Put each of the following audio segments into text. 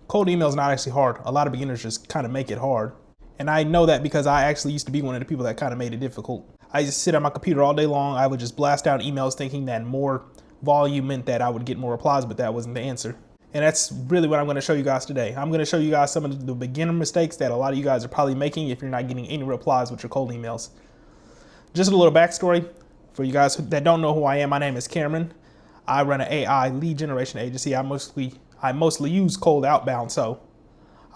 Cold email is not actually hard. A lot of beginners just kind of make it hard. And I know that because I actually used to be one of the people that kind of made it difficult. I just sit on my computer all day long. I would just blast out emails thinking that more volume meant that I would get more replies, but that wasn't the answer. And that's really what I'm going to show you guys today. I'm going to show you guys some of the beginner mistakes that a lot of you guys are probably making if you're not getting any replies with your cold emails. Just a little backstory for you guys that don't know who I am. My name is Cameron. I run an AI lead generation agency. I mostly use cold outbound, so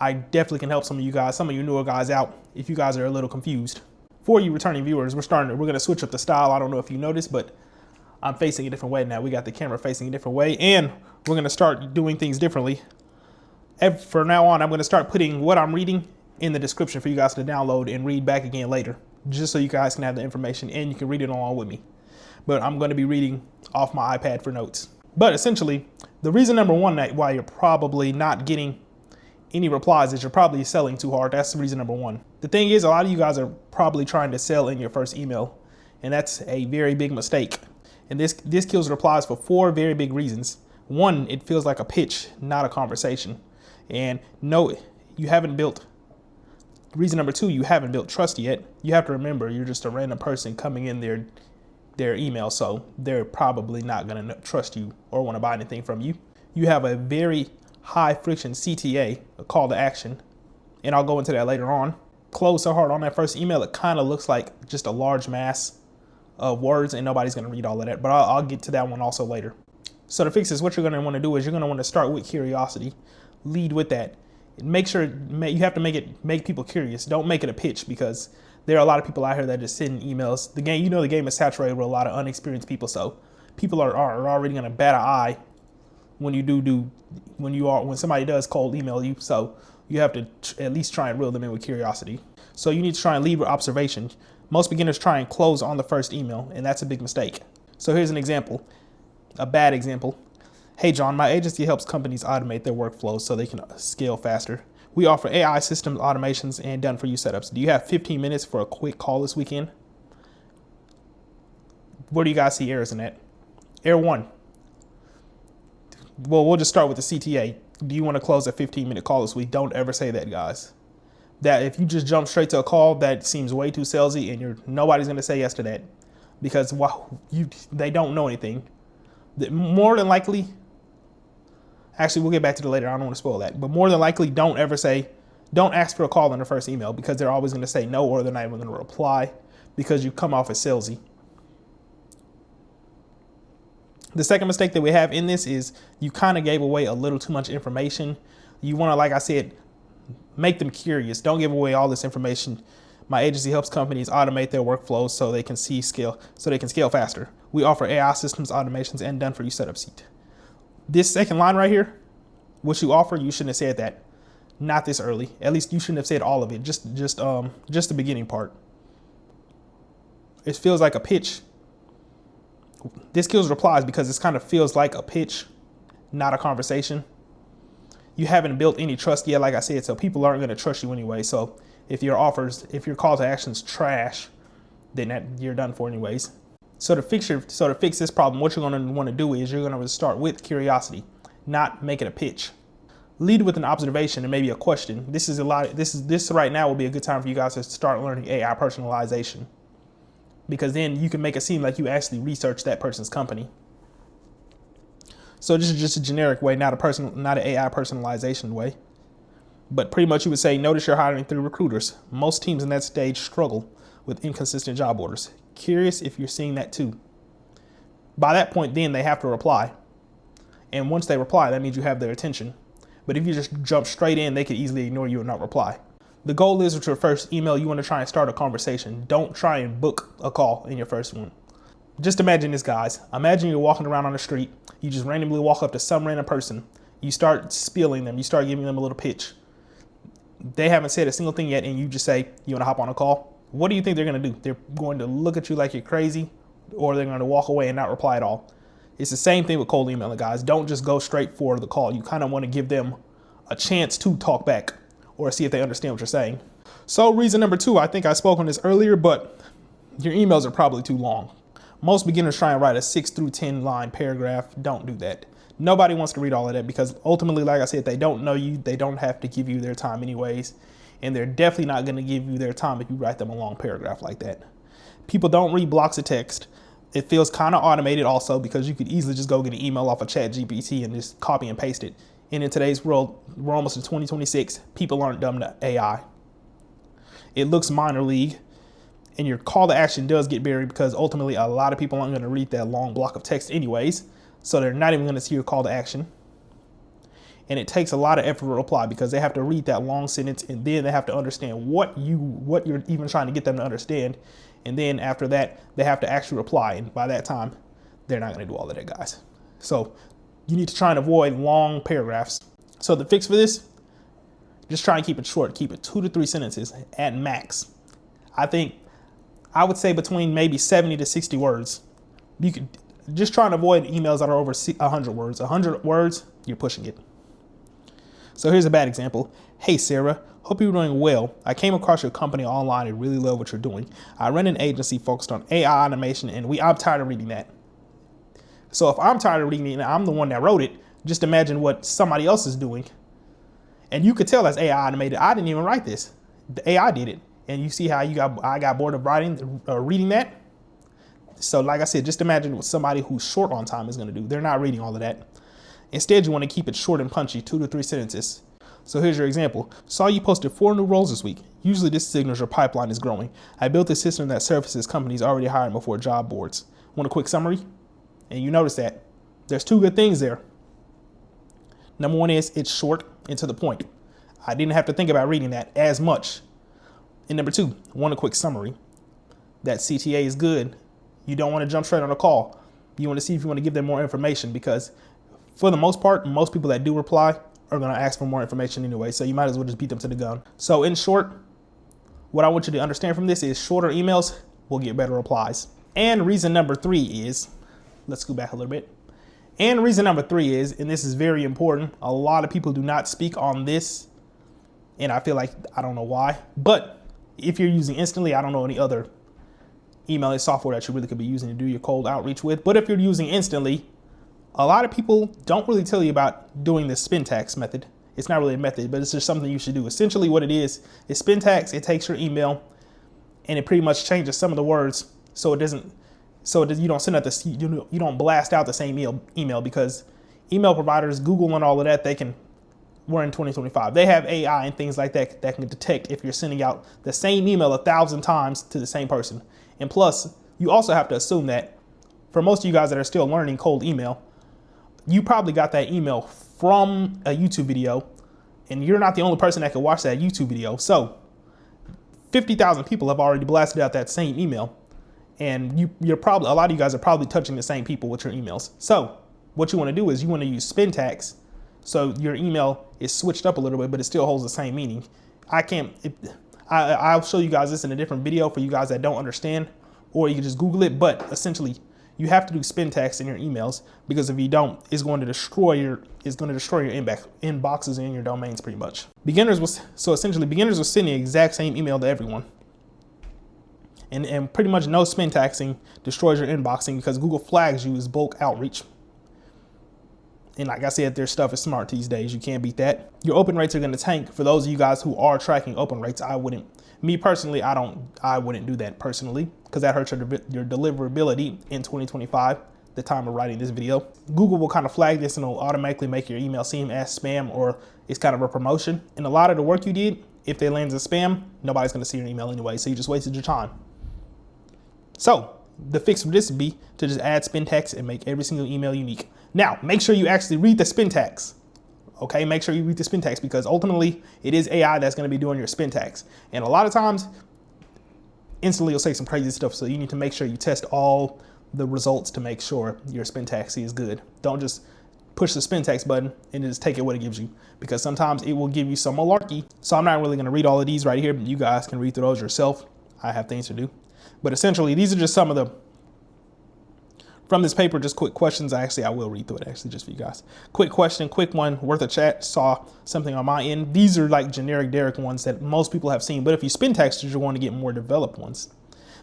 I definitely can help some of you guys, some of you newer guys out if you guys are a little confused. For you returning viewers, we're going to switch up the style. I don't know if you noticed, but I'm facing a different way now. We got the camera facing a different way, and we're going to start doing things differently. From now on, I'm going to start putting what I'm reading in the description for you guys to download and read back again later, just so you guys can have the information and you can read it along with me. But I'm going to be reading off my iPad for notes. But essentially, the reason number one why you're probably not getting any replies is you're probably selling too hard. That's the reason number one. The thing is, a lot of you guys are probably trying to sell in your first email, and that's a very big mistake. And this kills replies for 4 very big reasons. One, it feels like a pitch, not a conversation. And no, you haven't built. Reason number 2, you haven't built trust yet. You have to remember, you're just a random person coming in their email, so they're probably not going to trust you or want to buy anything from you. You have a very high friction CTA, a call to action, and I'll go into that later on. Close so hard on that first email, it kind of looks like just a large mass of words, and nobody's going to read all of that, but I'll get to that one also later. So to fix this, what you're going to want to do is you're going to want to start with curiosity. Lead with that. Make sure you have to make people curious. Don't make it a pitch, because there are a lot of people out here that just send emails. The game is saturated with a lot of unexperienced people, so people are already going to bat an eye when when somebody does cold email you. So you have to at least try and reel them in with curiosity. So you need to try and lead with observation. Most beginners try and close on the first email, and that's a big mistake. So here's an example, a bad example. Hey John, my agency helps companies automate their workflows so they can scale faster. We offer AI systems, automations, and done-for-you setups. Do you have 15 minutes for a quick call this weekend? Where do you guys see errors in that? Error 1. Well, we'll just start with the CTA. Do you want to close a 15-minute call this week? Don't ever say that, guys. That if you just jump straight to a call, that seems way too salesy, and nobody's going to say yes to that, because they don't know anything. More than likely, actually, we'll get back to that later. I don't want to spoil that, but more than likely, don't ask for a call in the first email, because they're always going to say no, or they're not even going to reply, because you come off as salesy. The second mistake that we have in this is you kind of gave away a little too much information. You want to, like I said, make them curious. Don't give away all this information. My agency helps companies automate their workflows so they can scale faster. We offer AI systems, automations, and done-for-you setups. This second line right here, what you offer, you shouldn't have said that. Not this early. At least you shouldn't have said all of it. Just the beginning part. It feels like a pitch. This kills replies because this kind of feels like a pitch, not a conversation. You haven't built any trust yet, like I said, so people aren't going to trust you anyway. So if your call to action's trash, then you're done for anyways. So to fix this problem, what you're going to want to do is you're going to start with curiosity, not make it a pitch. Lead with an observation and maybe a question. This right now will be a good time for you guys to start learning AI personalization, because then you can make it seem like you actually researched that person's company. So this is just a generic way, not an AI personalization way. But pretty much you would say, notice you're hiring 3 recruiters. Most teams in that stage struggle with inconsistent job orders. Curious if you're seeing that too. By that point, then they have to reply. And once they reply, that means you have their attention. But if you just jump straight in, they could easily ignore you and not reply. The goal is with your first email, you want to try and start a conversation. Don't try and book a call in your first one. Just imagine this, guys. Imagine you're walking around on the street. You just randomly walk up to some random person. You start spilling them. You start giving them a little pitch. They haven't said a single thing yet, and you just say, you want to hop on a call? What do you think they're going to do? They're going to look at you like you're crazy, or they're going to walk away and not reply at all. It's the same thing with cold emailing, guys. Don't just go straight for the call. You kind of want to give them a chance to talk back or see if they understand what you're saying. So reason number 2, I think I spoke on this earlier, but your emails are probably too long. Most beginners try and write a 6 through 10 line paragraph. Don't do that. Nobody wants to read all of that because ultimately, like I said, they don't know you. They don't have to give you their time anyways. And they're definitely not going to give you their time if you write them a long paragraph like that. People don't read blocks of text. It feels kind of automated also because you could easily just go get an email off of ChatGPT and just copy and paste it. And in today's world, we're almost in 2026, people aren't dumb to AI. It looks minor league, and your call to action does get buried because ultimately a lot of people aren't going to read that long block of text anyways, so they're not even going to see your call to action. And it takes a lot of effort to reply because they have to read that long sentence and then they have to understand what you're even trying to get them to understand. And then after that, they have to actually reply. And by that time, they're not going to do all of that, guys. So you need to try and avoid long paragraphs. So the fix for this, just try and keep it short. Keep it 2 to 3 sentences at max. I would say between maybe 70 to 60 words. You could just try and avoid emails that are over 100 words. 100 words, you're pushing it. So here's a bad example. Hey, Sarah, hope you're doing well. I came across your company online and really love what you're doing. I run an agency focused on AI automation and I'm tired of reading that. So if I'm tired of reading it and I'm the one that wrote it, just imagine what somebody else is doing. And you could tell that's AI automated. I didn't even write this. The AI did it. And you see how I got bored of reading that? So like I said, just imagine what somebody who's short on time is going to do. They're not reading all of that. Instead, you want to keep it short and punchy, 2 to 3 sentences. So here's your example. Saw you posted 4 new roles this week. Usually this signals your pipeline is growing. I built a system that surfaces companies already hiring before job boards. Want a quick summary? And you notice that there's 2 good things there. Number 1 is it's short and to the point. I didn't have to think about reading that as much. And number 2, want a quick summary. That CTA is good. You don't want to jump straight on a call. You want to see if you want to give them more information because for the most part, most people that do reply are going to ask for more information anyway. So you might as well just beat them to the gun. So in short, what I want you to understand from this is shorter emails will get better replies. And reason number 3 is, let's go back a little bit. And reason number 3 is, and this is very important, a lot of people do not speak on this. And I feel like, I don't know why, but if you're using Instantly, I don't know any other emailing software that you really could be using to do your cold outreach with. But if you're using Instantly, a lot of people don't really tell you about doing the Spintax method. It's not really a method, but it's just something you should do. Essentially what it is Spintax. It takes your email and it pretty much changes some of the words so you don't send out you don't blast out the same email because email providers, Google and all of that, we're in 2025. They have AI and things like that that can detect if you're sending out the same email 1,000 times to the same person. And plus, you also have to assume that for most of you guys that are still learning cold email, you probably got that email from a YouTube video and you're not the only person that can watch that YouTube video. So 50,000 people have already blasted out that same email and you're probably, a lot of you guys are probably touching the same people with your emails. So what you want to do is you want to use Spintax so your email is switched up a little bit, but it still holds the same meaning. I'll show you guys this in a different video for you guys that don't understand, or you can just Google it. But essentially, you have to do Spintax in your emails because if you don't, it's going to destroy your inboxes and your domains pretty much. Beginners will send the exact same email to everyone. And pretty much no Spintaxing destroys your inboxing because Google flags you as bulk outreach. And like I said, their stuff is smart these days. You can't beat that. Your open rates are going to tank. For those of you guys who are tracking open rates, I wouldn't do that personally because that hurts your deliverability in 2025, the time of writing this video. Google will kind of flag this and it'll automatically make your email seem as spam or it's kind of a promotion. And a lot of the work you did, if they land as spam, nobody's going to see your email anyway. So you just wasted your time. So the fix for this would be to just add Spintax and make every single email unique. Now, make sure you actually read the Spintax. Okay, make sure you read the Spintax because ultimately it is AI that's going to be doing your Spintax. And a lot of times, Instantly will say some crazy stuff. So you need to make sure you test all the results to make sure your Spintax is good. Don't just push the Spintax button and just take it what it gives you because sometimes it will give you some malarkey. So I'm not really going to read all of these right here, but you guys can read through those yourself. I have things to do. But essentially, these are just some of the, from this paper, just quick questions. I will read through it actually just for you guys. Quick question, quick one, worth a chat. Saw something on my end. These are like generic Derek ones that most people have seen. But if you Spintax, you're going to get more developed ones.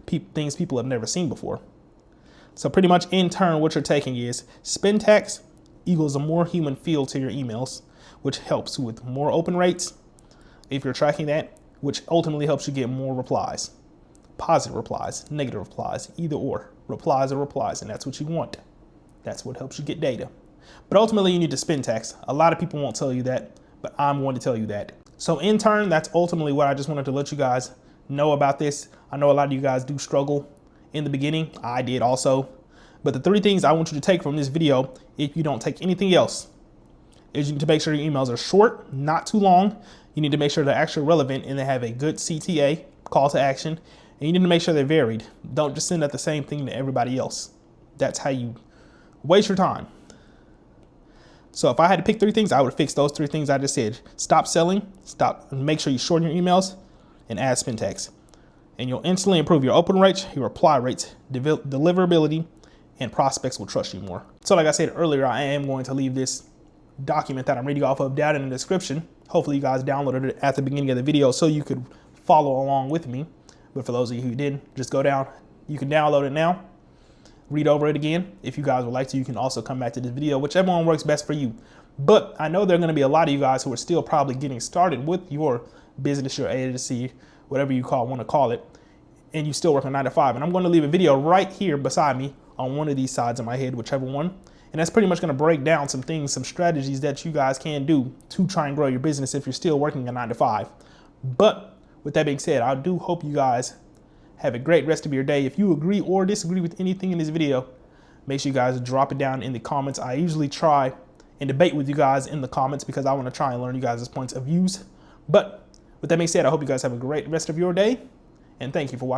Things people have never seen before. So pretty much in turn, what you're taking is Spintax equals a more human feel to your emails, which helps with more open rates if you're tracking that, which ultimately helps you get more replies. Positive replies, negative replies, either or. Replies are replies, and that's what you want. That's what helps you get data. But ultimately, you need to spin text. A lot of people won't tell you that, but I'm going to tell you that. So in turn, that's ultimately what I just wanted to let you guys know about this. I know a lot of you guys do struggle in the beginning. I did also. But the 3 things I want you to take from this video, if you don't take anything else, is you need to make sure your emails are short, not too long. You need to make sure they're actually relevant and they have a good CTA, call to action. And you need to make sure they're varied. Don't just send out the same thing to everybody else. That's how you waste your time. So if I had to pick 3 things, I would fix those 3 things I just said. Stop selling, make sure you shorten your emails, and add spin text. And you'll instantly improve your open rates, your reply rates, deliverability, and prospects will trust you more. So like I said earlier, I am going to leave this document that I'm reading off of down in the description. Hopefully you guys downloaded it at the beginning of the video so you could follow along with me. But for those of you who didn't, just go down. You can download it now, read over it again. If you guys would like to, you can also come back to this video, whichever one works best for you. But I know there are going to be a lot of you guys who are still probably getting started with your business, your agency, whatever you want to call it, and you still work a 9 to 5. And I'm going to leave a video right here beside me on one of these sides of my head, whichever one. And that's pretty much going to break down some things, some strategies that you guys can do to try and grow your business if you're still working a 9 to 5. But with that being said, I do hope you guys have a great rest of your day. If you agree or disagree with anything in this video, make sure you guys drop it down in the comments. I usually try and debate with you guys in the comments because I want to try and learn you guys' points of views. But with that being said, I hope you guys have a great rest of your day, and thank you for watching.